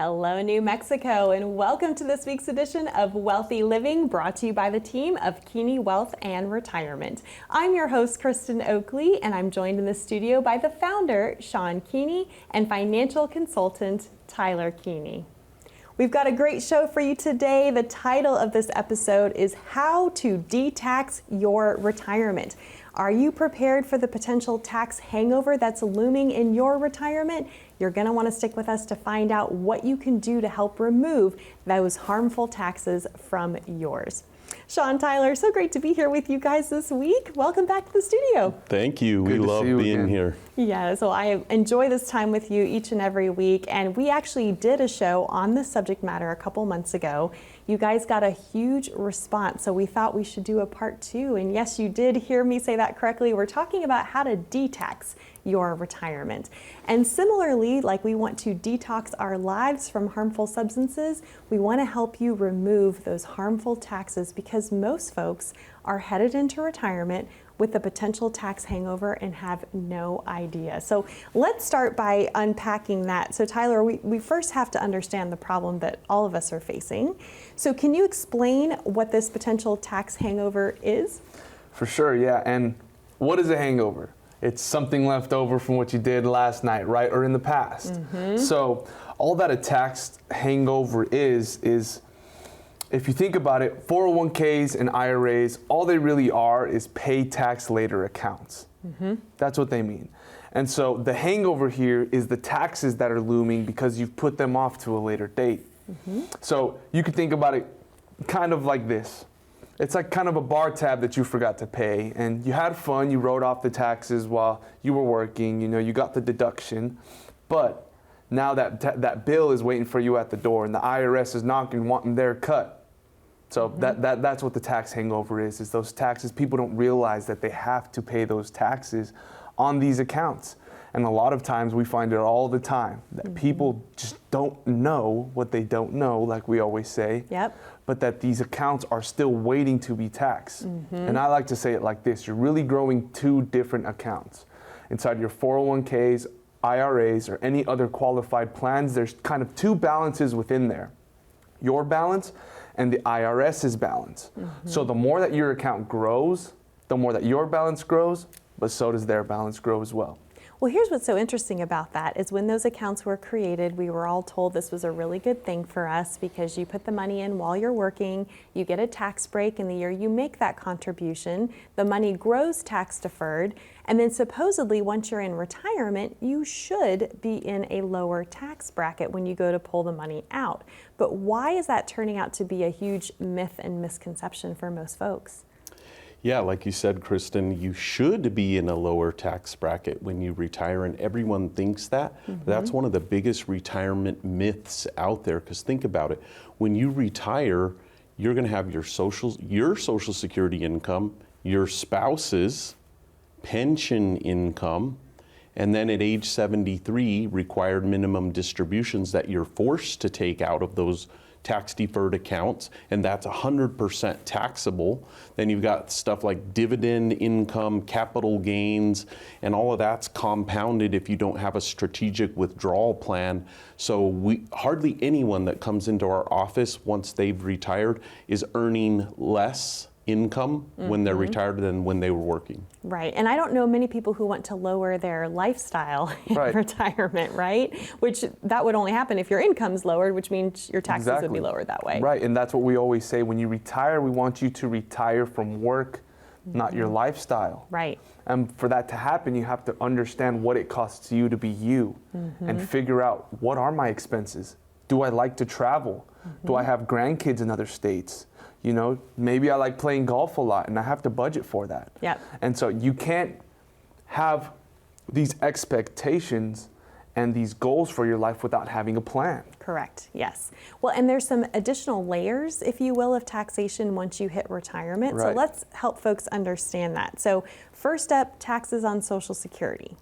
Hello, New Mexico, and welcome to this week's edition of Wealthy Living, brought to you by the team of Kiehne Wealth and Retirement. I'm your host, Kristen Oakley, and I'm joined in the studio by the founder, Shawn Kiehne, and financial consultant, Tyler Kiehne. We've got a great show for you today. The title of this episode is How to Detax Your Retirement. Are you prepared for the potential tax hangover that's looming in your retirement? You're going to want to stick with us to find out what you can do to help remove those harmful taxes from yours. Shawn, Tyler, so great to be here with you guys this week. Welcome back to the studio. Thank you. We love being here. Yeah, so I enjoy this time with you each and every week, and we actually did a show on this subject matter a couple months ago. You guys got a huge response, so we thought we should do a part 2. And yes, you did hear me say that correctly. We're talking about how to detax your retirement. And similarly, like we want to detox our lives from harmful substances, we want to help you remove those harmful taxes, because most folks are headed into retirement with the potential tax hangover and have no idea. So let's start by unpacking that. So Tyler, we first have to understand the problem that all of us are facing. So can you explain what this potential tax hangover is? For sure, yeah. And what is a hangover? It's something left over from what you did last night, right? Or in the past. Mm-hmm. So all that a tax hangover is if you think about it, 401ks and IRAs, all they really are is pay tax later accounts. Mm-hmm. That's what they mean. And so the hangover here is the taxes that are looming because you've put them off to a later date. Mm-hmm. So you could think about it kind of like this. It's like kind of a bar tab that you forgot to pay, and you had fun, you wrote off the taxes while you were working, you got the deduction, but now that bill is waiting for you at the door, and the IRS is knocking, wanting their cut. So mm-hmm. that's what the tax hangover is those taxes. People don't realize that they have to pay those taxes on these accounts. And a lot of times we find it all the time that mm-hmm. people just don't know what they don't know, like we always say. Yep. But that these accounts are still waiting to be taxed. Mm-hmm. And I like to say it like this: you're really growing 2 different accounts. Inside your 401ks, IRAs, or any other qualified plans, there's kind of 2 balances within there. Your balance and the IRS's balance. Mm-hmm. So the more that your account grows, the more that your balance grows, but so does their balance grow as well. Well, here's what's so interesting about that is when those accounts were created, we were all told this was a really good thing for us because you put the money in while you're working, you get a tax break in the year you make that contribution, the money grows tax deferred, and then supposedly once you're in retirement, you should be in a lower tax bracket when you go to pull the money out. But why is that turning out to be a huge myth and misconception for most folks? Yeah, like you said, Kristen, you should be in a lower tax bracket when you retire, and everyone thinks that. Mm-hmm. That's one of the biggest retirement myths out there, because think about it. When you retire, you're going to have your Social Security income, your spouse's pension income, and then at age 73, required minimum distributions that you're forced to take out of those tax deferred accounts, and that's 100% taxable. Then you've got stuff like dividend income, capital gains, and all of that's compounded if you don't have a strategic withdrawal plan. So hardly anyone that comes into our office once they've retired is earning less income mm-hmm. when they're retired than when they were working. Right, and I don't know many people who want to lower their lifestyle in retirement, right? Which that would only happen if your income's lowered, which means your taxes would be lowered that way. Right, and that's what we always say. When you retire, we want you to retire from work, mm-hmm. not your lifestyle. Right. And for that to happen, you have to understand what it costs you to be you mm-hmm. and figure out, what are my expenses? Do I like to travel? Mm-hmm. Do I have grandkids in other states? Maybe I like playing golf a lot and I have to budget for that. Yep. And so you can't have these expectations and these goals for your life without having a plan. Correct, yes. Well, and there's some additional layers, if you will, of taxation once you hit retirement. Right. So let's help folks understand that. So first up, taxes on Social Security.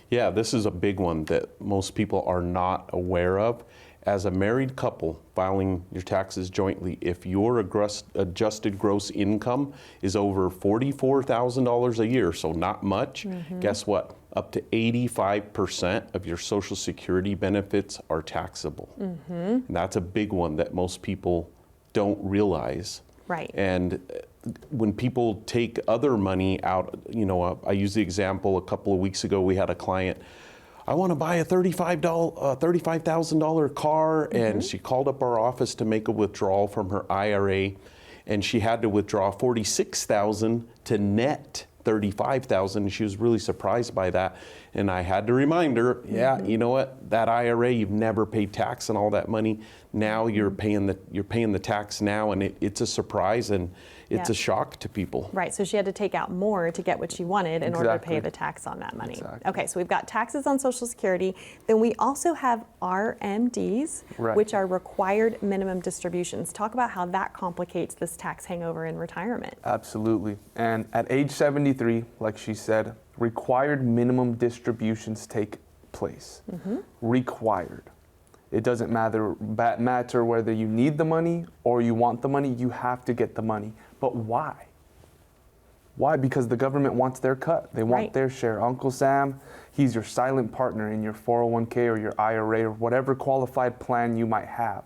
Yeah, this is a big one that most people are not aware of. As a married couple filing your taxes jointly, if your adjusted gross income is over $44,000 a year, so not much, mm-hmm. guess what? up to 85% of your Social Security benefits are taxable. And that's a big one that most people don't realize. Right. And when people take other money out, I use the example a couple of weeks ago, we had a client, I want to buy a $35,000 car, and she called up our office to make a withdrawal from her IRA, and she had to withdraw $46,000 to net $35,000. She was really surprised by that, and I had to remind her, you know what? That IRA, you've never paid tax on all that money. Now you're paying the tax now, and it's a surprise, and it's a shock to people. Right, so she had to take out more to get what she wanted in order to pay the tax on that money. Exactly. Okay, so we've got taxes on Social Security. Then we also have RMDs, which are required minimum distributions. Talk about how that complicates this tax hangover in retirement. Absolutely. And at age 73, like she said, required minimum distributions take place. Required. It doesn't matter whether you need the money or you want the money, you have to get the money. But why? Why? Because the government wants their cut. They want their share. Uncle Sam, he's your silent partner in your 401k or your IRA or whatever qualified plan you might have.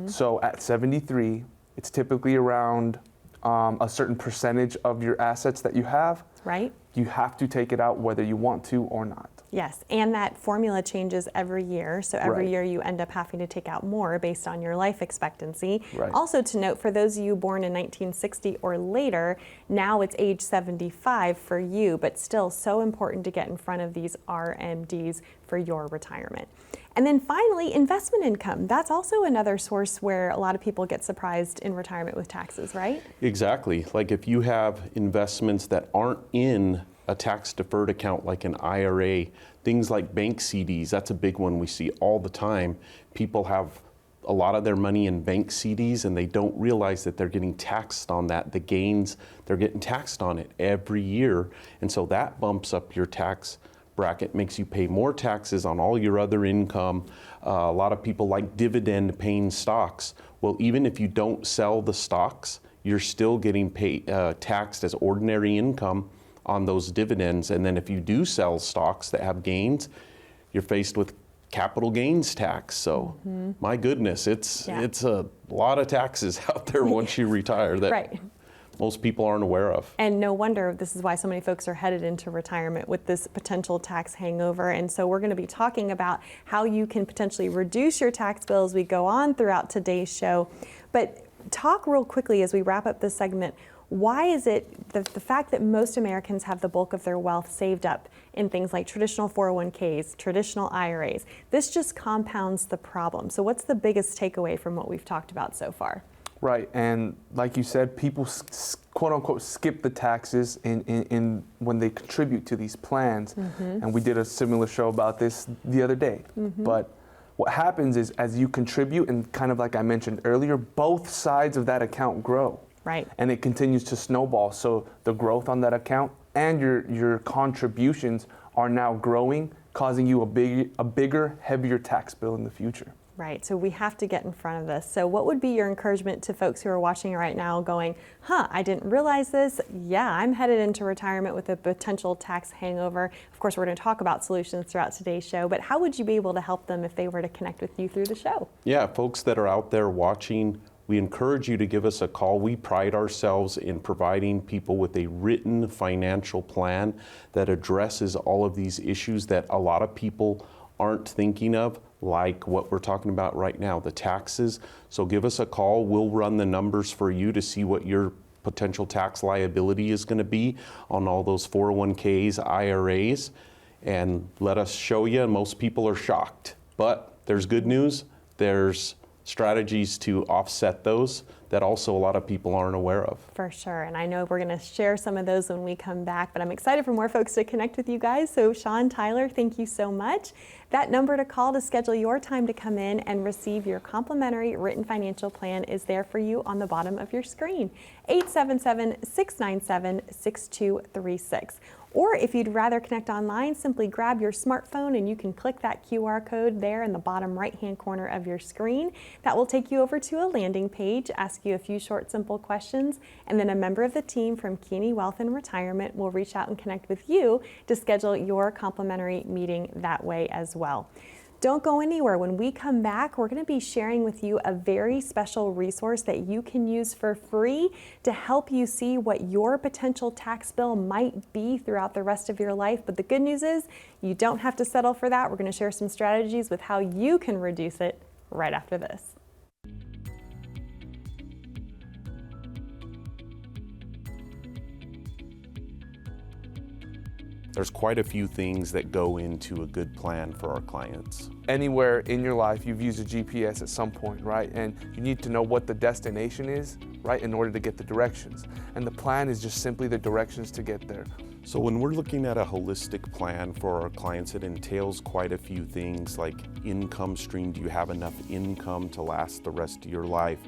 So at 73, it's typically around a certain percentage of your assets that you have. Right. You have to take it out whether you want to or not. Yes, and that formula changes every year. So every year you end up having to take out more based on your life expectancy. Also to note, for those of you born in 1960 or later, now it's age 75 for you, but still so important to get in front of these RMDs for your retirement. And then finally, investment income. That's also another source where a lot of people get surprised in retirement with taxes, right? Exactly. Like if you have investments that aren't in a tax deferred account like an IRA, things like bank CDs, that's a big one we see all the time. People have a lot of their money in bank CDs and they don't realize that they're getting taxed on that. The gains, they're getting taxed on it every year. And so that bumps up your tax bracket, makes you pay more taxes on all your other income. A lot of people like dividend paying stocks. Well, even if you don't sell the stocks, you're still getting taxed as ordinary income on those dividends. And then if you do sell stocks that have gains, you're faced with capital gains tax. So my goodness, it's a lot of taxes out there once you retire that most people aren't aware of. And no wonder this is why so many folks are headed into retirement with this potential tax hangover. And so we're going to be talking about how you can potentially reduce your tax bill as we go on throughout today's show. But talk real quickly as we wrap up this segment. Why is it the fact that most Americans have the bulk of their wealth saved up in things like traditional 401ks, traditional IRAs? This just compounds the problem. So what's the biggest takeaway from what we've talked about so far? Right, and like you said, people quote unquote skip the taxes in when they contribute to these plans. And we did a similar show about this the other day. But what happens is as you contribute, and kind of like I mentioned earlier, both sides of that account grow. Right. And it continues to snowball. So the growth on that account and your contributions are now growing, causing you a bigger, heavier tax bill in the future. Right, so we have to get in front of this. So what would be your encouragement to folks who are watching right now going, I didn't realize this. Yeah, I'm headed into retirement with a potential tax hangover. Of course, we're going to talk about solutions throughout today's show, but how would you be able to help them if they were to connect with you through the show? Yeah, folks that are out there watching, we encourage you to give us a call. We pride ourselves in providing people with a written financial plan that addresses all of these issues that a lot of people aren't thinking of, like what we're talking about right now, the taxes. So give us a call. We'll run the numbers for you to see what your potential tax liability is going to be on all those 401ks, IRAs, and let us show you. Most people are shocked, but there's good news. There's strategies to offset those that also a lot of people aren't aware of. For sure, and I know we're going to share some of those when we come back, but I'm excited for more folks to connect with you guys. So Shawn, Tyler, thank you so much. That number to call to schedule your time to come in and receive your complimentary written financial plan is there for you on the bottom of your screen, 877-697-6236. Or if you'd rather connect online, simply grab your smartphone and you can click that QR code there in the bottom right-hand corner of your screen. That will take you over to a landing page asking ask you a few short, simple questions, and then a member of the team from Kiehne Wealth and Retirement will reach out and connect with you to schedule your complimentary meeting that way as well. Don't go anywhere. When we come back, we're going to be sharing with you a very special resource that you can use for free to help you see what your potential tax bill might be throughout the rest of your life. But the good news is you don't have to settle for that. We're going to share some strategies with how you can reduce it right after this. There's quite a few things that go into a good plan for our clients. Anywhere in your life, you've used a GPS at some point, right? And you need to know what the destination is, right, in order to get the directions. And the plan is just simply the directions to get there. So when we're looking at a holistic plan for our clients, it entails quite a few things like income stream. Do you have enough income to last the rest of your life?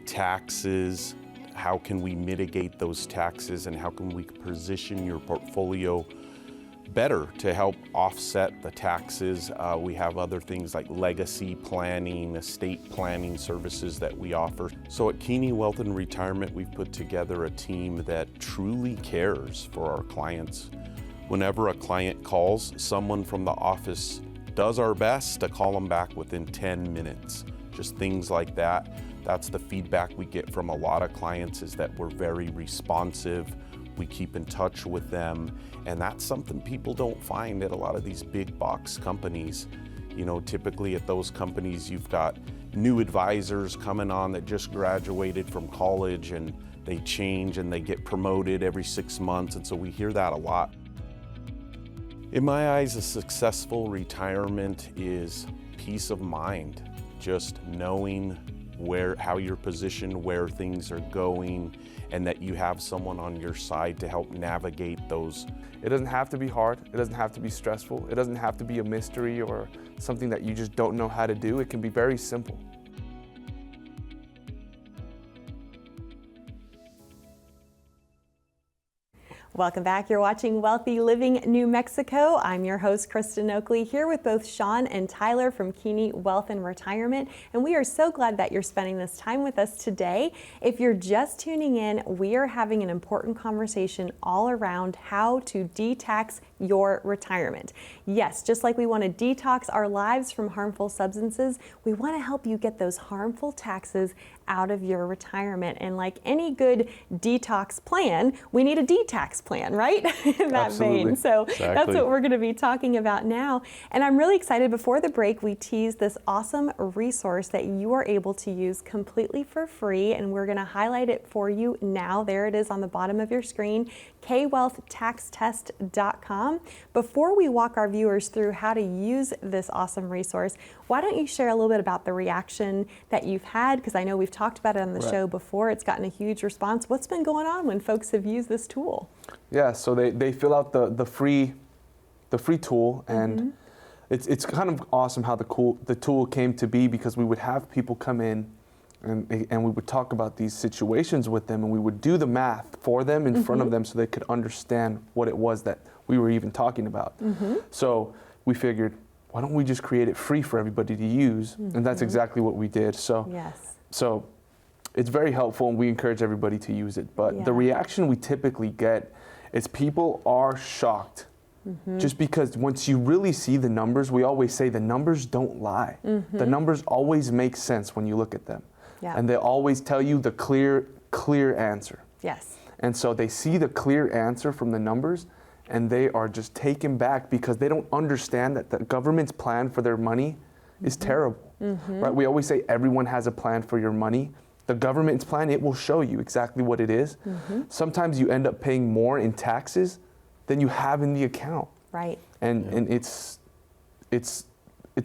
Taxes, how can we mitigate those taxes, and how can we position your portfolio better to help offset the taxes? We have other things like legacy planning, estate planning services that we offer. So at Kiehne Wealth and Retirement, we've put together a team that truly cares for our clients. Whenever a client calls, someone from the office does our best to call them back within 10 minutes. Just things like that. That's the feedback we get from a lot of clients, is that we're very responsive. We keep in touch with them, and that's something people don't find at a lot of these big box companies. You know, typically at those companies, you've got new advisors coming on that just graduated from college, and they change and they get promoted every 6 months, and so we hear that a lot. In my eyes, a successful retirement is peace of mind, just knowing how you're positioned, where things are going, and that you have someone on your side to help navigate those. It doesn't have to be hard. It doesn't have to be stressful. It doesn't have to be a mystery or something that you just don't know how to do. It can be very simple. Welcome back. You're watching Wealthy Living New Mexico. I'm your host, Kristen Oakley, here with both Shawn and Tyler from Kiehne Wealth and Retirement. And we are so glad that you're spending this time with us today. If you're just tuning in, we are having an important conversation all around how to detax your retirement. Yes, just like we want to detox our lives from harmful substances, we want to help you get those harmful taxes out of your retirement. And like any good detox plan, we need a detax plan, right? In that Absolutely. vein. So that's what we're going to be talking about now. And I'm really excited. Before the break, we teased this awesome resource that you are able to use completely for free. And we're going to highlight it for you now. There it is on the bottom of your screen, kwealthtaxtest.com. Before we walk our viewers through how to use this awesome resource, why don't you share a little bit about the reaction that you've had? Because I know we've talked about it on the show before. It's gotten a huge response. What's been going on when folks have used this tool? Yeah, so they fill out the free tool, and it's kind of awesome how the tool came to be, because we would have people come in and we would talk about these situations with them, and we would do the math for them in front of them so they could understand what it was that we were even talking about. So we figured, why don't we just create it free for everybody to use? And that's exactly what we did. So so it's very helpful, and we encourage everybody to use it. But the reaction we typically get is people are shocked. Just because once you really see the numbers, we always say the numbers don't lie. The numbers always make sense when you look at them. And they always tell you the clear answer. And so they see the clear answer from the numbers, and they are just taken back because they don't understand that the government's plan for their money is terrible. Right? We always say everyone has a plan for your money. The government's plan, it will show you exactly what it is. Sometimes you end up paying more in taxes than you have in the account. And it's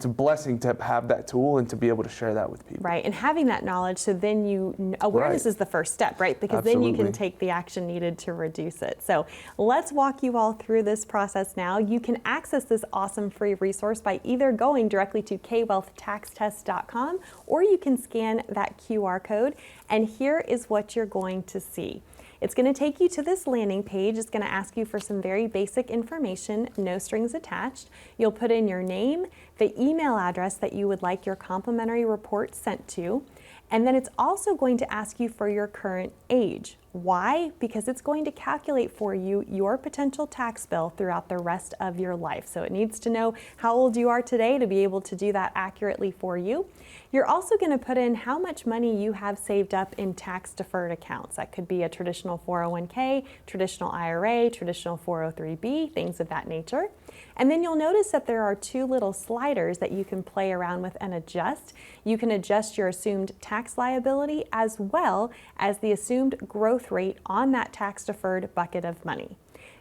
a blessing to have that tool and to be able to share that with people. And having that knowledge, so then awareness is the first step, right? Because then you can take the action needed to reduce it. So let's walk you all through this process now. You can access this awesome free resource by either going directly to kwealthtaxtest.com, or you can scan that QR code, and here is what you're going to see. It's going to take you to this landing page. It's going to ask you for some very basic information, no strings attached. You'll put in your name, the email address that you would like your complimentary report sent to, and then it's also going to ask you for your current age. Why? Because it's going to calculate for you your potential tax bill throughout the rest of your life. So it needs to know how old you are today to be able to do that accurately for you. You're also going to put in how much money you have saved up in tax deferred accounts. That could be a traditional 401k, traditional IRA, traditional 403b, things of that nature. And then you'll notice that there are two little sliders that you can play around with and adjust. You can adjust your assumed tax liability as well as the assumed growth rate on that tax deferred bucket of money.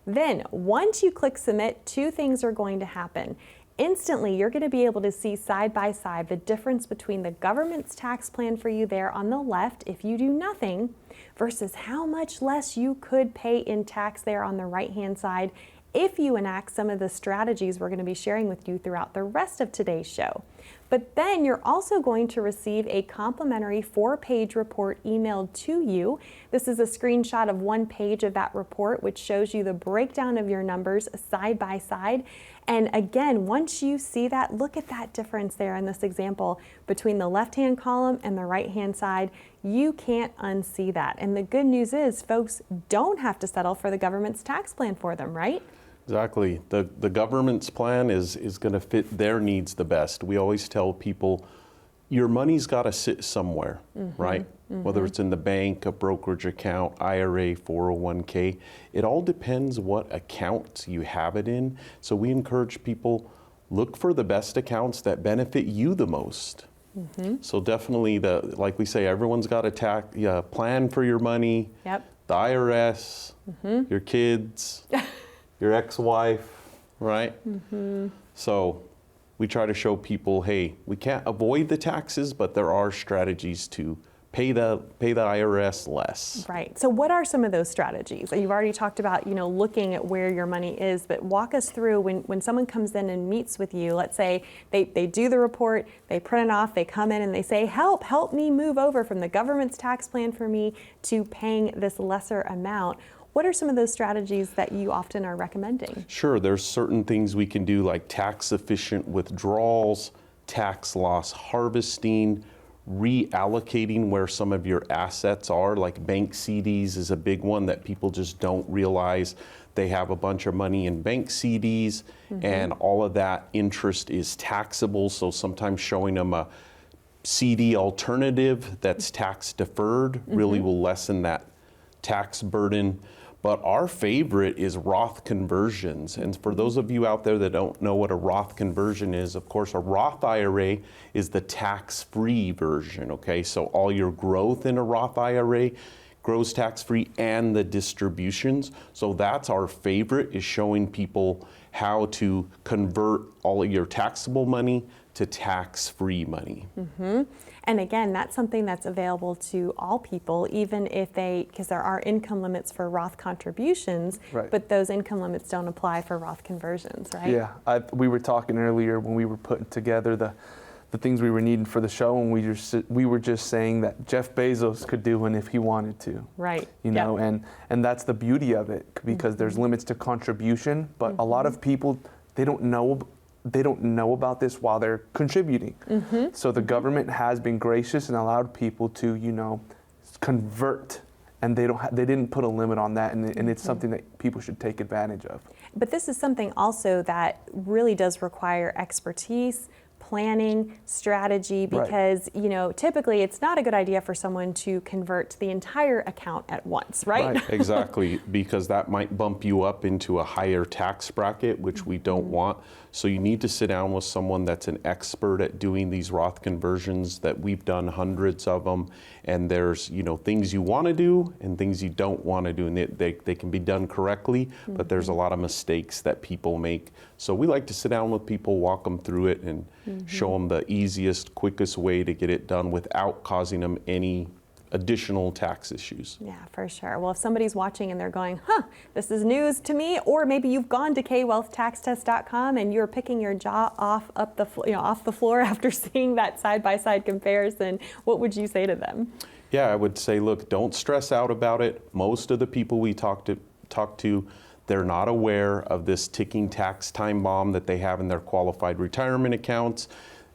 Then once you click submit, two things are going to happen. Instantly, you're going to be able to see side by side the difference between the government's tax plan for you there on the left if you do nothing versus how much less you could pay in tax there on the right-hand side if you enact some of the strategies we're going to be sharing with you throughout the rest of today's show. But then you're also going to receive a complimentary 4-page report emailed to you. This is a screenshot of 1 page of that report, which shows you the breakdown of your numbers side by side. And again, once you see that, look at that difference there in this example between the left-hand column and the right-hand side. You can't unsee that. And the good news is folks don't have to settle for the government's tax plan for them, right? Exactly. The government's plan is going to fit their needs the best. We always tell people, your money's got to sit somewhere, right? Whether it's in the bank, a brokerage account, IRA, 401k. It all depends what accounts you have it in. So we encourage people, look for the best accounts that benefit you the most. So definitely, like we say, everyone's got a plan for your money. Yep. The IRS, your kids, your ex-wife, right? So we try to show people, hey, we can't avoid the taxes, but there are strategies to pay the IRS less. Right. So what are some of those strategies? You've already talked about, looking at where your money is, but walk us through when someone comes in and meets with you. Let's say they do the report, they print it off, they come in and they say, help me move over from the government's tax plan for me to paying this lesser amount. What are some of those strategies that you often are recommending? Sure, there's certain things we can do like tax efficient withdrawals, tax loss harvesting, reallocating where some of your assets are, like bank CDs is a big one that people just don't realize. They have a bunch of money in bank CDs and all of that interest is taxable. So sometimes showing them a CD alternative that's tax deferred really will lessen that tax burden. But our favorite is Roth conversions. And for those of you out there that don't know what a Roth conversion is, of course, a Roth IRA is the tax-free version, okay? So all your growth in a Roth IRA grows tax-free and the distributions. So that's our favorite, is showing people how to convert all of your taxable money to tax-free money. And again, that's something that's available to all people, even if because there are income limits for Roth contributions, but those income limits don't apply for Roth conversions, right? Yeah, we were talking earlier when we were putting together the things we were needing for the show, and we were just saying that Jeff Bezos could do one if he wanted to. Right. And that's the beauty of it, because there's limits to contribution, but a lot of people, they don't know about this while they're contributing. So the government has been gracious and allowed people to, convert, and they didn't put a limit on that, and it's something that people should take advantage of. But this is something also that really does require expertise, planning, strategy, because typically it's not a good idea for someone to convert the entire account at once, right? Exactly, because that might bump you up into a higher tax bracket, which we don't want. So you need to sit down with someone that's an expert at doing these Roth conversions, that we've done hundreds of them, and there's things you want to do and things you don't want to do, and they can be done correctly, but there's a lot of mistakes that people make. So we like to sit down with people, walk them through it, and show them the easiest, quickest way to get it done without causing them any additional tax issues. Yeah, for sure. Well, if somebody's watching and they're going, this is news to me, or maybe you've gone to kwealthtaxtest.com and you're picking your jaw off the floor after seeing that side-by-side comparison, what would you say to them? Yeah, I would say, look, don't stress out about it. Most of the people we talk to, they're not aware of this ticking tax time bomb that they have in their qualified retirement accounts.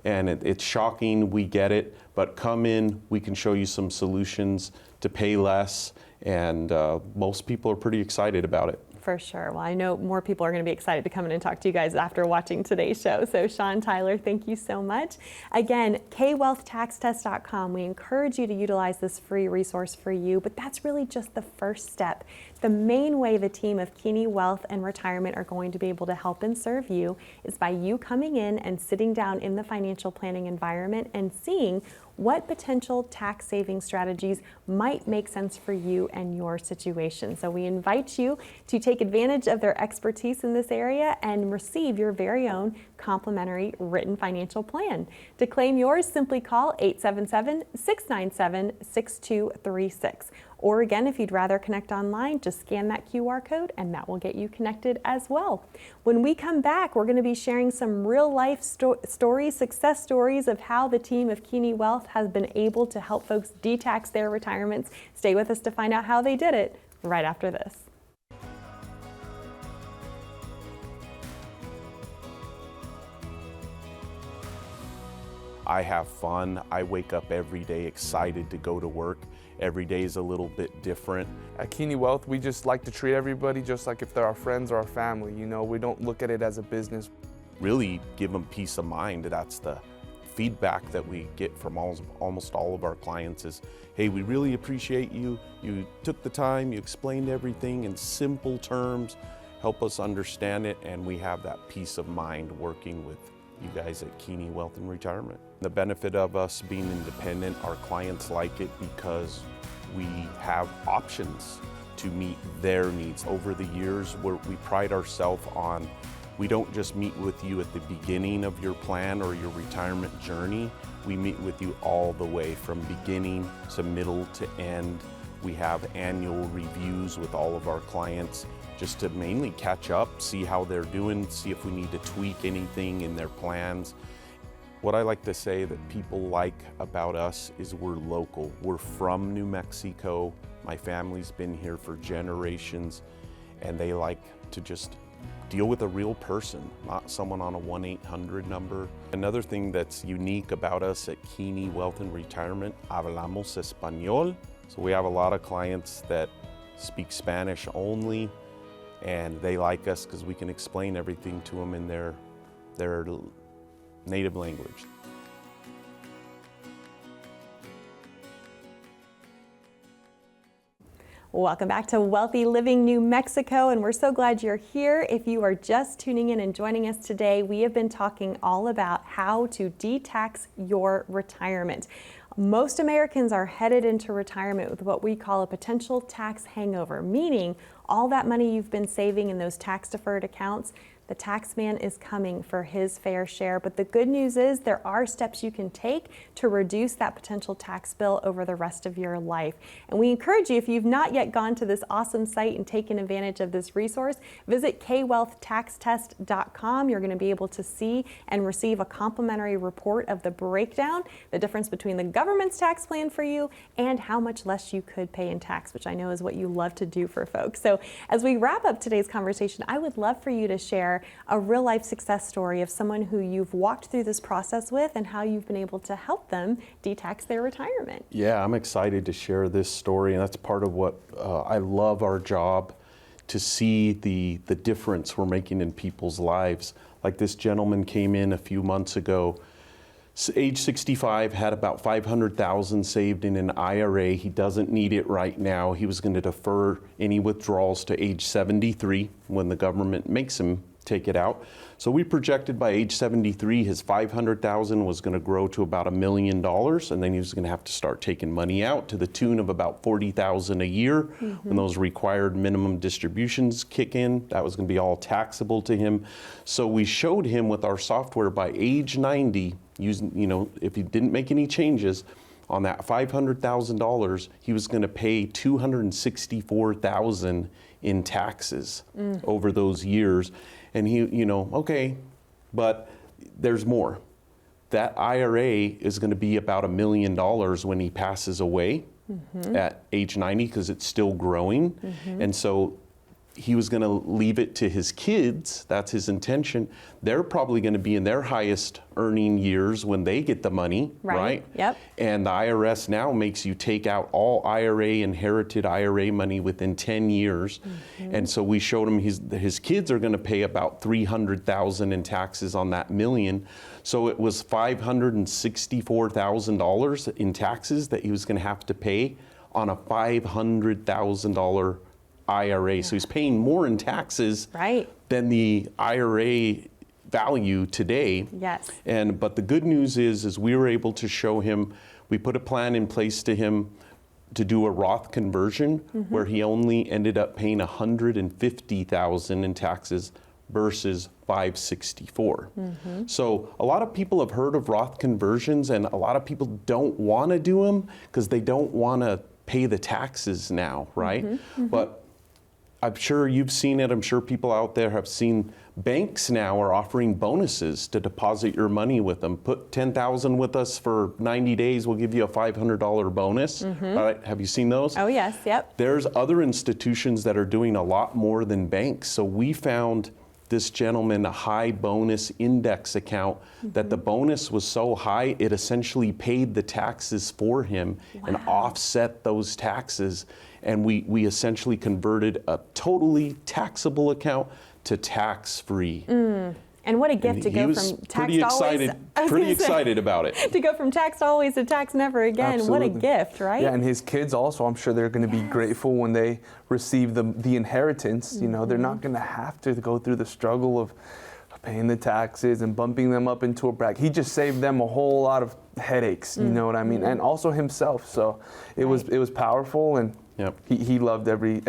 And it's shocking, we get it, but come in, we can show you some solutions to pay less, and most people are pretty excited about it. For sure. Well, I know more people are going to be excited to come in and talk to you guys after watching today's show. So Shawn, Tyler, thank you so much. Again, kwealthtaxtest.com. We encourage you to utilize this free resource for you, but that's really just the first step. The main way the team of Kiehne Wealth and Retirement are going to be able to help and serve you is by you coming in and sitting down in the financial planning environment and seeing what potential tax saving strategies might make sense for you and your situation. So we invite you to take advantage of their expertise in this area and receive your very own complimentary written financial plan. To claim yours, simply call 877-697-6236. Or again, if you'd rather connect online, just scan that QR code and that will get you connected as well. When we come back, we're going to be sharing some real life stories, success stories of how the team of Kiehne Wealth has been able to help folks detax their retirements. Stay with us to find out how they did it right after this. I have fun. I wake up every day excited to go to work. Every day is a little bit different. At Kiehne Wealth, we just like to treat everybody just like if they're our friends or our family. You know, we don't look at it as a business. Really give them peace of mind. That's the feedback that we get from almost all of our clients is, hey, we really appreciate you. You took the time, you explained everything in simple terms, help us understand it, and we have that peace of mind working with you guys at Kiehne Wealth and Retirement. The benefit of us being independent, our clients like it because we have options to meet their needs. Over the years, we pride ourselves on, we don't just meet with you at the beginning of your plan or your retirement journey. We meet with you all the way from beginning to middle to end. We have annual reviews with all of our clients just to mainly catch up, see how they're doing, see if we need to tweak anything in their plans. What I like to say that people like about us is we're local. We're from New Mexico. My family's been here for generations, and they like to just deal with a real person, not someone on a 1-800 number. Another thing that's unique about us at Kiehne Wealth and Retirement, hablamos español. So we have a lot of clients that speak Spanish only, and they like us because we can explain everything to them in their native language. Welcome back to Wealthy Living New Mexico, and we're so glad you're here. If you are just tuning in and joining us today, we have been talking all about how to detax your retirement. Most Americans are headed into retirement with what we call a potential tax hangover, meaning all that money you've been saving in those tax-deferred accounts, the tax man is coming for his fair share. But the good news is there are steps you can take to reduce that potential tax bill over the rest of your life. And we encourage you, if you've not yet gone to this awesome site and taken advantage of this resource, visit kwealthtaxtest.com. You're going to be able to see and receive a complimentary report of the breakdown, the difference between the government's tax plan for you and how much less you could pay in tax, which I know is what you love to do for folks. So as we wrap up today's conversation, I would love for you to share a real life success story of someone who you've walked through this process with and how you've been able to help them detax their retirement. Yeah, I'm excited to share this story, and that's part of what I love our job, to see the difference we're making in people's lives. Like this gentleman came in a few months ago, age 65, had about $500,000 saved in an IRA. He doesn't need it right now. He was going to defer any withdrawals to age 73 when the government makes him take it out. So we projected by age 73, his $500,000 was going to grow to about $1 million, and then he was going to have to start taking money out to the tune of about $40,000 a year. When those required minimum distributions kick in, that was going to be all taxable to him. So we showed him with our software by age 90, using, if he didn't make any changes, on that $500,000, he was going to pay $264,000 in taxes over those years. And he, okay, but there's more. That IRA is going to be about $1 million when he passes away at age 90 because it's still growing. And so he was going to leave it to his kids. That's his intention. They're probably going to be in their highest earning years when they get the money, right? Yep. And the IRS now makes you take out all inherited IRA money within 10 years. And so we showed him his kids are going to pay about $300,000 in taxes on that $1 million. So it was $564,000 in taxes that he was going to have to pay on a $500,000 IRA. So he's paying more in taxes than the IRA value today. Yes. But the good news is we were able to show him, we put a plan in place to him to do a Roth conversion where he only ended up paying $150,000 in taxes versus $564,000. So a lot of people have heard of Roth conversions, and a lot of people don't want to do them because they don't want to pay the taxes now, right? But I'm sure you've seen it. I'm sure people out there have seen banks now are offering bonuses to deposit your money with them. Put $10,000 with us for 90 days. We'll give you a $500 bonus. All right. Have you seen those? Oh, yes. Yep. There's other institutions that are doing a lot more than banks. So we found this gentleman a high bonus index account that the bonus was so high, it essentially paid the taxes for him and offset those taxes. And we essentially converted a totally taxable account to tax-free. And what a gift to go from tax to always. Pretty excited about it. To go from tax always to tax never again. Absolutely. What a gift, right? Yeah, and his kids also, I'm sure they're going to be grateful when they receive the inheritance. They're not going to have to go through the struggle of paying the taxes and bumping them up into a bracket. He just saved them a whole lot of headaches, you know what I mean? And also himself. So it was powerful, and he loved every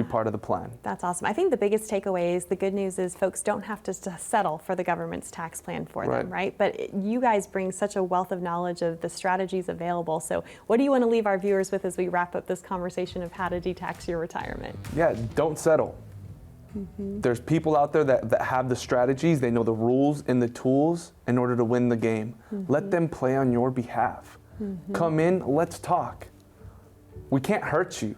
part of the plan. That's awesome. I think the biggest takeaway is the good news is folks don't have to settle for the government's tax plan for them, right? But you guys bring such a wealth of knowledge of the strategies available. So what do you want to leave our viewers with as we wrap up this conversation of how to detax your retirement? Yeah, don't settle. There's people out there that have the strategies, they know the rules and the tools in order to win the game. Let them play on your behalf. Come in, let's talk. We can't hurt you.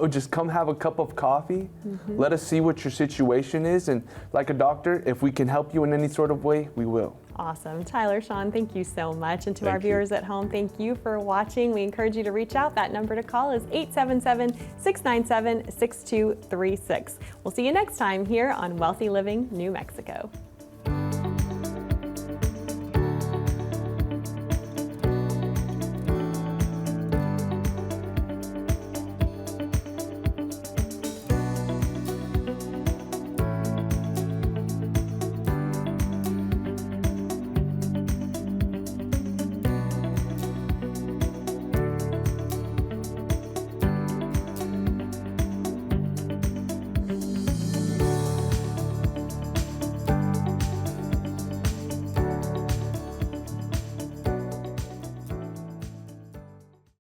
Just come have a cup of coffee. Let us see what your situation is. And like a doctor, if we can help you in any sort of way, we will. Awesome. Tyler, Shawn, thank you so much. And to our viewers at home, thank you for watching. We encourage you to reach out. That number to call is 877-697-6236. We'll see you next time here on Wealthy Living New Mexico.